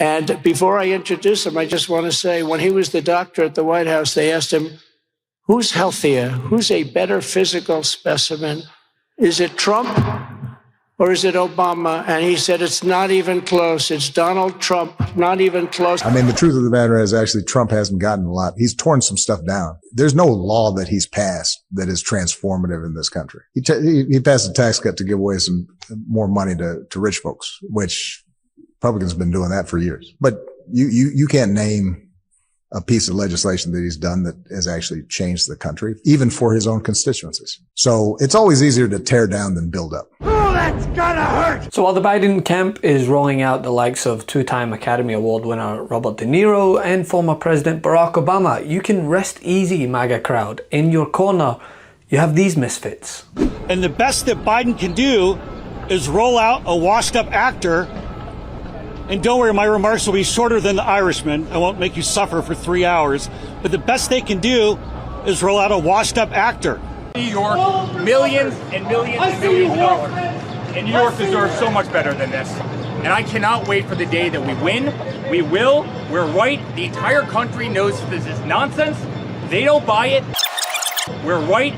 And before I introduce him, I just want to say, when he was the doctor at the White House, they asked him, who's healthier? Who's a better physical specimen? Is it Trump or is it Obama? And he said, it's not even close. It's Donald Trump, not even close. I mean, the truth of the matter is actually Trump hasn't gotten a lot. He's torn some stuff down. There's no law that he's passed that is transformative in this country. He passed a tax cut to give away some more money to rich folks, which Republicans have been doing that for years. But you can't name a piece of legislation that he's done that has actually changed the country, even for his own constituencies. So it's always easier to tear down than build up. Oh, that's gotta hurt! So while the Biden camp is rolling out the likes of two-time Academy Award winner Robert De Niro and former President Barack Obama, you can rest easy, MAGA crowd. In your corner, you have these misfits. And the best that Biden can do is roll out a washed-up actor. And don't worry, my remarks will be shorter than the Irishman. I won't make you suffer for 3 hours. But the best they can do is roll out a washed-up actor. New York, millions and millions and millions of dollars. And New York deserves so much better than this. And I cannot wait for the day that we win. We will. We're right. The entire country knows that this is nonsense. They don't buy it. We're right.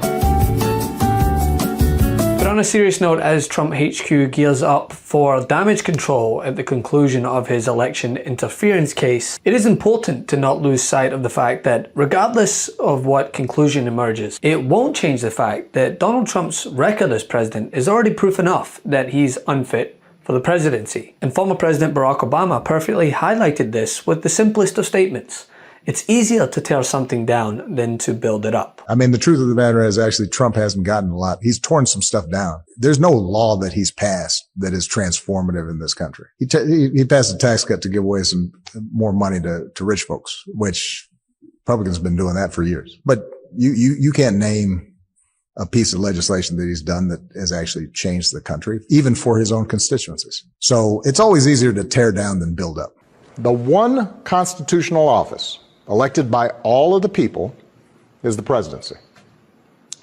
But on a serious note, as Trump HQ gears up for damage control at the conclusion of his election interference case, it is important to not lose sight of the fact that regardless of what conclusion emerges, it won't change the fact that Donald Trump's record as president is already proof enough that he's unfit for the presidency. And former President Barack Obama perfectly highlighted this with the simplest of statements. It's easier to tear something down than to build it up. I mean, the truth of the matter is actually Trump hasn't gotten a lot. He's torn some stuff down. There's no law that he's passed that is transformative in this country. He passed a tax cut to give away some more money to rich folks, which Republicans have been doing that for years. But you can't name a piece of legislation that he's done that has actually changed the country, even for his own constituencies. So it's always easier to tear down than build up. The one constitutional office elected by all of the people is the presidency.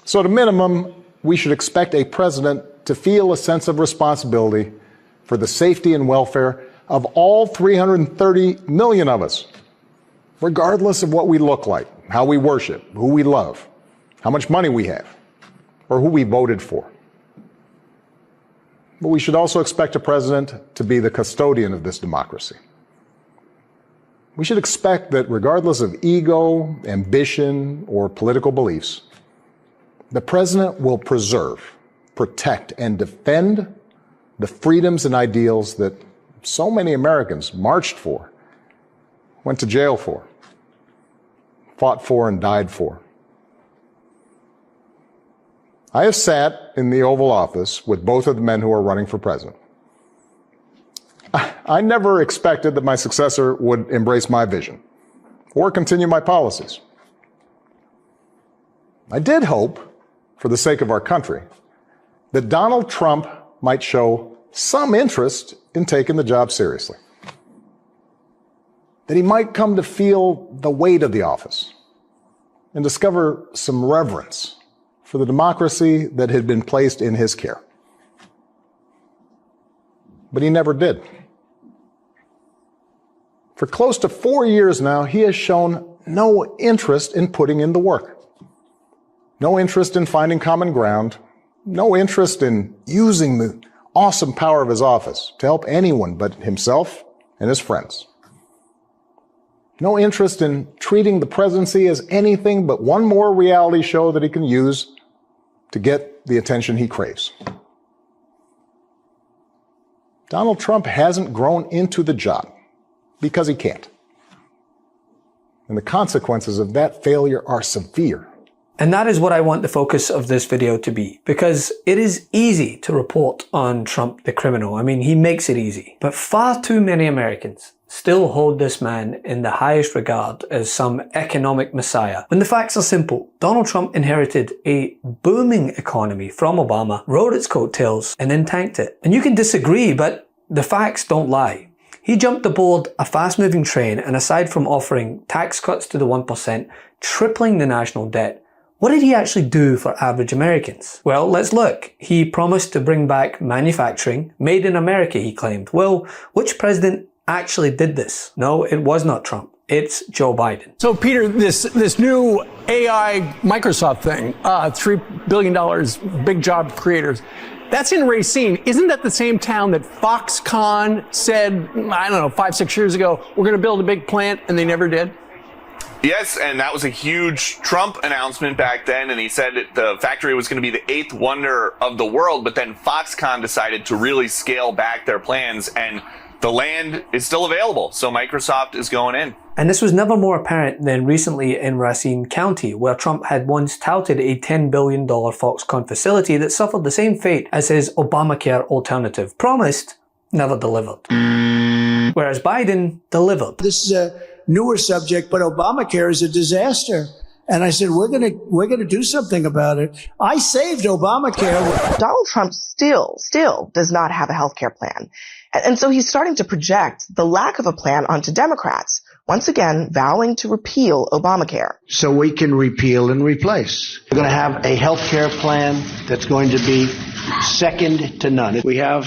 So at a minimum, we should expect a president to feel a sense of responsibility for the safety and welfare of all 330 million of us, regardless of what we look like, how we worship, who we love, how much money we have, or who we voted for. But we should also expect a president to be the custodian of this democracy. We should expect that regardless of ego, ambition, or political beliefs, the president will preserve, protect, and defend the freedoms and ideals that so many Americans marched for, went to jail for, fought for, and died for. I have sat in the Oval Office with both of the men who are running for president. I never expected that my successor would embrace my vision or continue my policies. I did hope, for the sake of our country, that Donald Trump might show some interest in taking the job seriously, that he might come to feel the weight of the office and discover some reverence for the democracy that had been placed in his care. But he never did. For close to 4 years now, he has shown no interest in putting in the work, no interest in finding common ground, no interest in using the awesome power of his office to help anyone but himself and his friends. No interest in treating the presidency as anything but one more reality show that he can use to get the attention he craves. Donald Trump hasn't grown into the job because he can't. And the consequences of that failure are severe. And that is what I want the focus of this video to be, because it is easy to report on Trump the criminal. I mean, he makes it easy. But far too many Americans still hold this man in the highest regard as some economic messiah. When the facts are simple, Donald Trump inherited a booming economy from Obama, rode its coattails, and then tanked it. And you can disagree, but the facts don't lie. He jumped aboard a fast-moving train, and aside from offering tax cuts to the 1%, tripling the national debt, what did he actually do for average Americans? Well, let's look. He promised to bring back manufacturing, made in America, he claimed. Well, which president actually did this. No, it was not Trump. It's Joe Biden. So, Peter, this new AI Microsoft thing, $3 billion, big job creators, that's in Racine. Isn't that the same town that Foxconn said, I don't know, 5-6 years ago, we're going to build a big plant, and they never did? Yes, and that was a huge Trump announcement back then, and he said that the factory was going to be the 8th wonder of the world, but then Foxconn decided to really scale back their plans, and the land is still available, so Microsoft is going in. And this was never more apparent than recently in Racine County, where Trump had once touted a $10 billion Foxconn facility that suffered the same fate as his Obamacare alternative. Promised, never delivered. Whereas Biden delivered. This is a newer subject, but Obamacare is a disaster. And I said, we're gonna do something about it. I saved Obamacare. Donald Trump still does not have a health care plan. And so he's starting to project the lack of a plan onto Democrats, once again vowing to repeal Obamacare. So we can repeal and replace. We're going to have a health care plan that's going to be second to none. We have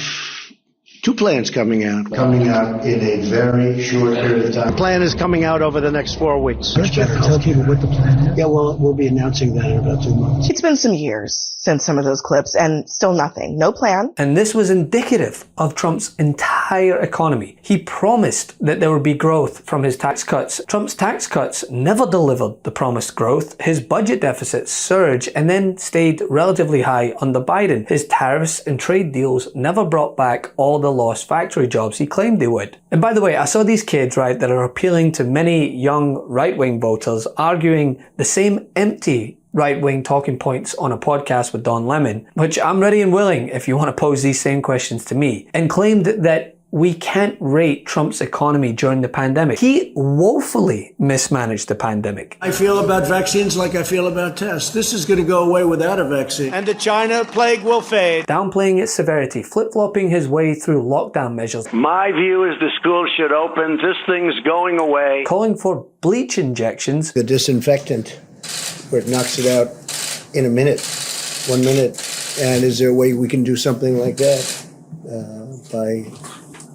2 plans coming out in a very short period of time. The plan is coming out over the next 4 weeks. Don't you have to tell people what the plan is? Yeah, well, we'll be announcing that in about 2 months. It's been some years since some of those clips and still nothing. No plan. And this was indicative of Trump's entire economy. He promised that there would be growth from his tax cuts. Trump's tax cuts never delivered the promised growth. His budget deficit surged and then stayed relatively high under Biden. His tariffs and trade deals never brought back all the lost factory jobs he claimed they would. And by the way, I saw these kids, right, that are appealing to many young right-wing voters arguing the same empty right-wing talking points on a podcast with Don Lemon, which I'm ready and willing if you want to pose these same questions to me, and claimed that we can't rate Trump's economy during the pandemic. He woefully mismanaged the pandemic. I feel about vaccines like I feel about tests. This is going to go away without a vaccine. And the China plague will fade. Downplaying its severity, flip-flopping his way through lockdown measures. My view is the schools should open. This thing's going away. Calling for bleach injections. The disinfectant, where it knocks it out in a minute, 1 minute. And is there a way we can do something like that by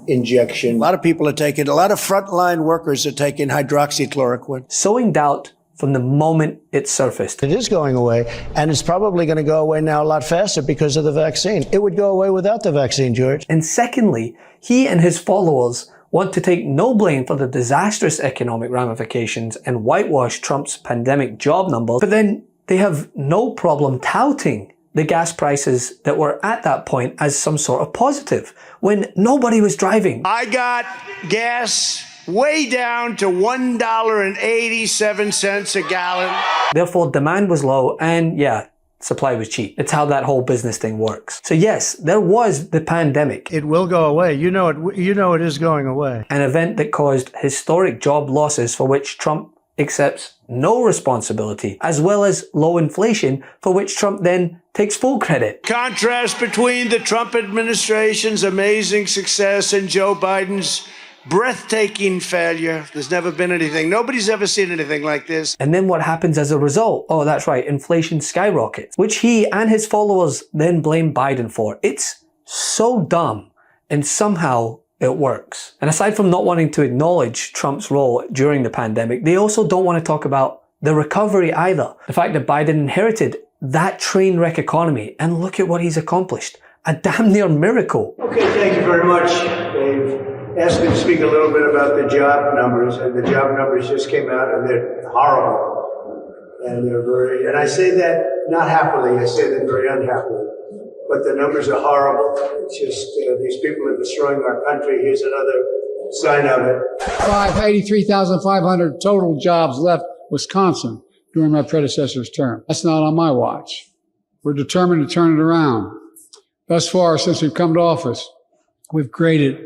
injection? A lot of people are taking, a lot of frontline workers are taking hydroxychloroquine. Sowing doubt from the moment it surfaced. It is going away, and it's probably going to go away now a lot faster because of the vaccine. It would go away without the vaccine, George. And secondly, he and his followers want to take no blame for the disastrous economic ramifications and whitewash Trump's pandemic job numbers, but then they have no problem touting the gas prices that were at that point as some sort of positive when nobody was driving. I got gas way down to $1.87 a gallon. Therefore, demand was low and supply was cheap. It's how that whole business thing works. So yes, there was the pandemic. It will go away. You know it is going away. An event that caused historic job losses for which Trump accepts no responsibility, as well as low inflation for which Trump then takes full credit. Contrast between the Trump administration's amazing success and Joe Biden's breathtaking failure. There's never been anything. Nobody's ever seen anything like this. And then what happens as a result? Oh, that's right. Inflation skyrockets, which he and his followers then blame Biden for. It's so dumb, and somehow it works. And aside from not wanting to acknowledge Trump's role during the pandemic, they also don't want to talk about the recovery either. The fact that Biden inherited that train wreck economy, and look at what he's accomplished. A damn near miracle. Okay, thank you very much. They've asked me to speak a little bit about the job numbers, and the job numbers just came out, and they're horrible. And and I say that not happily, I say that very unhappily. But the numbers are horrible. It's just these people are destroying our country. Here's another sign of it. 83,500 total jobs left Wisconsin during my predecessor's term. That's not on my watch. We're determined to turn it around. Thus far, since we've come to office, we've created,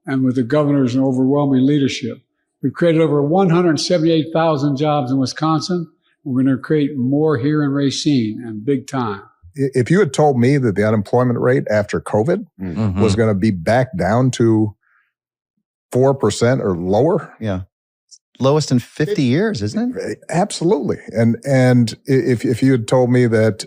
and with the governor's overwhelming leadership, we've created over 178,000 jobs in Wisconsin. We're going to create more here in Racine, and big time. If you had told me that the unemployment rate after COVID was going to be back down to 4% or lower. Yeah. Lowest in 50 years, isn't it? Absolutely. And if you had told me that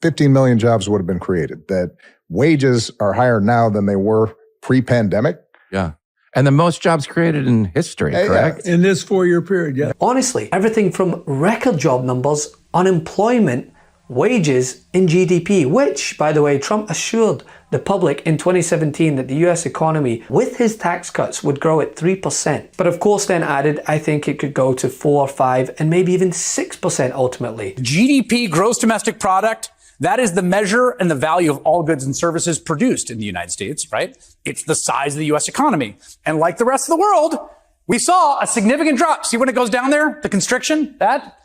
15 million jobs would have been created, that wages are higher now than they were pre-pandemic. Yeah. And the most jobs created in history, correct? In this 4-year period, yeah. Honestly, everything from record job numbers, unemployment, wages, and GDP, which, by the way, Trump assured the public in 2017 that the US economy, with his tax cuts, would grow at 3%. But of course then added, I think it could go to 4, 5, and maybe even 6% ultimately. GDP, gross domestic product, that is the measure and the value of all goods and services produced in the United States, right? It's the size of the US economy. And like the rest of the world, we saw a significant drop. See when it goes down there, the constriction, that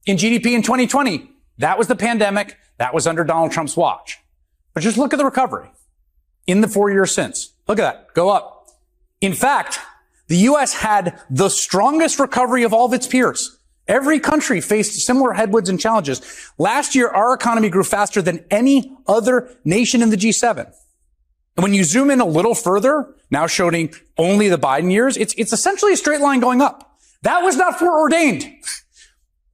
in GDP in 2020. That was the pandemic. That was under Donald Trump's watch. But just look at the recovery in the 4 years since. Look at that. Go up. In fact, the U.S. had the strongest recovery of all of its peers. Every country faced similar headwinds and challenges. Last year, our economy grew faster than any other nation in the G7. And when you zoom in a little further, now showing only the Biden years, it's essentially a straight line going up. That was not foreordained.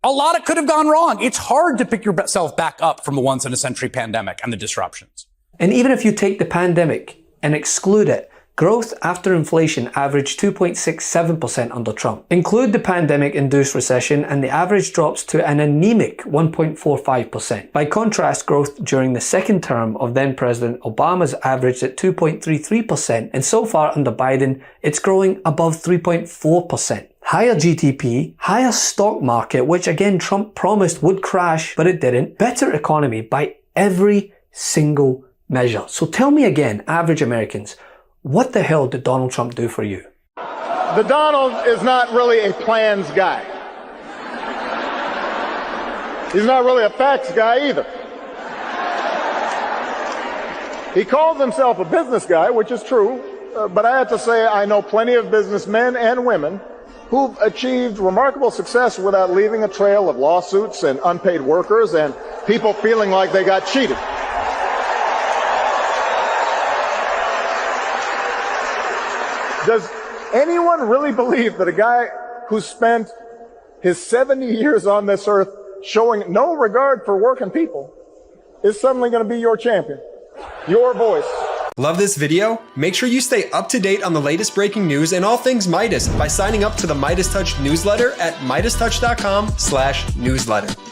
A lot could have gone wrong. It's hard to pick yourself back up from the once in a century pandemic and the disruptions. And even if you take the pandemic and exclude it, growth after inflation averaged 2.67% under Trump. Include the pandemic-induced recession and the average drops to an anemic 1.45%. By contrast, growth during the second term of then-President Obama's averaged at 2.33%, and so far under Biden, it's growing above 3.4%. Higher GDP, higher stock market, which again Trump promised would crash, but it didn't. Better economy by every single measure. So tell me again, average Americans, what the hell did Donald Trump do for you? The Donald is not really a plans guy. He's not really a facts guy either. He calls himself a business guy, which is true, but I have to say I know plenty of businessmen and women who've achieved remarkable success without leaving a trail of lawsuits and unpaid workers and people feeling like they got cheated. Does anyone really believe that a guy who spent his 70 years on this earth showing no regard for working people is suddenly going to be your champion, your voice? Love this video? Make sure you stay up to date on the latest breaking news and all things Midas by signing up to the Midas Touch newsletter at MidasTouch.com/newsletter.